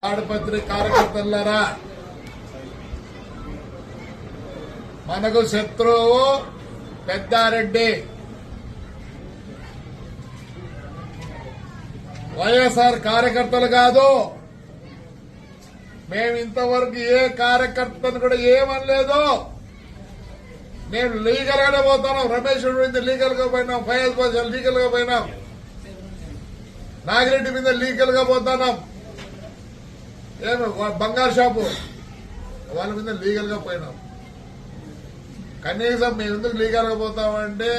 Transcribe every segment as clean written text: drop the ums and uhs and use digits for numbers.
తాడిపత్రి కార్యకర్తలారా, మనకు శత్రువు పెద్దారెడ్డి. వైఎస్ఆర్ కార్యకర్తలు కాదు. మేము ఇంతవరకు ఏ కార్యకర్తను కూడా ఏమనలేదు. మేము లీగల్ గానే పోతున్నాం. రమేష్ మీద లీగల్ గా పోయినాం, ఫయాజ్ బాషా లీగల్ గా పోయినాం, నాగిరెడ్డి మీద లీగల్ గా పోతున్నాం, ఏమి బంగారు షాపు వాళ్ళ మీద లీగల్ గా పోయినాం. కనీసం మేము ఎందుకు లీగల్ గా పోతామంటే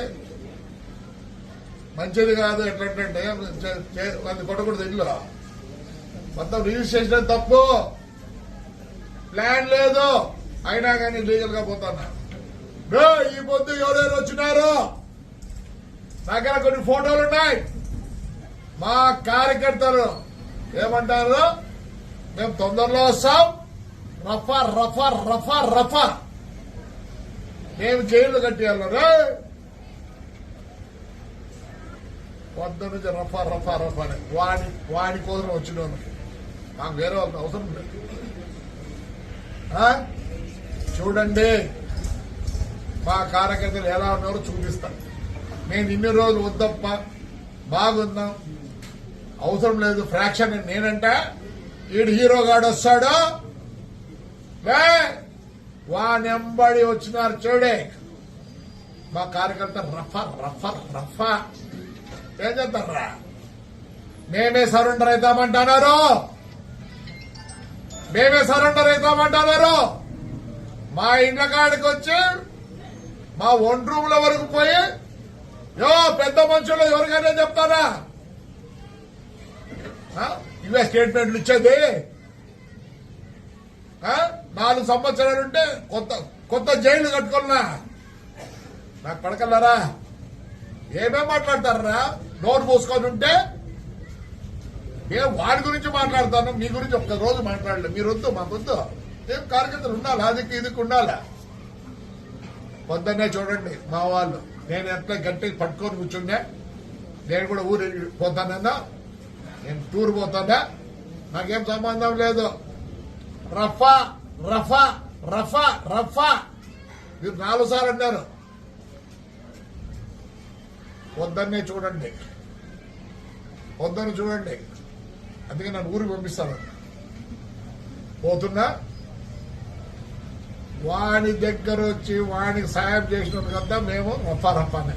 మంచిది కాదు. ఎట్లంటే అది కొట్టకూడదు. ఇల్లు మొత్తం రిజిస్ట్రేషన్ తప్పు, ప్లాన్ లేదు, అయినా కానీ లీగల్ గా పోతున్నా. ఈ పొద్దు ఎవరెవరు వచ్చినారు దగ్గర కొన్ని ఫోటోలు ఉన్నాయి. మా కార్యకర్తలు ఏమంటారు, మేము తొందరలో వస్తాం, రఫా రఫా రఫా రఫా, మేము జైలు కట్టేయాలి. పొద్దు నుంచి రఫా రఫా రఫా అని వాడి కోసం వచ్చిన మాకు వేరే వాళ్ళకి అవసరం లేదు. చూడండి మా కార్యకర్తలు ఎలా ఉన్నారో చూపిస్తాం. నేను ఇన్ని రోజులు వద్దప్ప, బాగుందాం, అవసరం లేదు ఫ్రాక్షన్. నేనంటే ఈడు హీరోగాడు వస్తాడు, వానెంబడి వచ్చినారు చూడే మా కార్యకర్త రఫా రఫా రఫా. ఏం చేస్తారా, మేమే సరెండర్ అవుతామంటున్నారు, మేమే సరెండర్ అవుతామంటున్నారు. మా ఇండ్ల కాడికి వచ్చి మా వన్ రూమ్ల వరకు పోయి పెద్ద మనుషులు ఎవరికైనా చెప్తారా? ఇవే స్టేట్మెంట్లు ఇచ్చేది. 4 సంవత్సరాలుంటే కొత్త జైలు కట్టుకున్నా. నాకు పడకల్లారా, ఏమేం మాట్లాడతారా? నోరు పోసుకొని ఉంటే మేము వాడి గురించి మాట్లాడతాను, మీ గురించి ఒక్క రోజు మాట్లాడలేదు. మీరు వద్దు, మాకొద్దు. ఏం కార్యకర్తలు ఉండాలి, అదికి ఇదికి ఉండాలి. పొద్దున్నే చూడండి మా వాళ్ళు, నేను ఎంత గట్టిగా పట్టుకొని కూర్చున్నా. నేను కూడా ఊరు పోతానన్నా, నేను టూర్ పోతానా, నాకేం సంబంధం లేదు. రఫా రఫా రఫా రఫా మీరు 4 సార్లు అన్నారు. పొద్దున్నే చూడండి, పొద్దున్న చూడండి. అందుకే నన్ను ఊరికి పంపిస్తాను. పోతున్నా, వాడి దగ్గర వచ్చి వాడికి సాయం చేసినందుకంతా మేము రఫా రఫానే.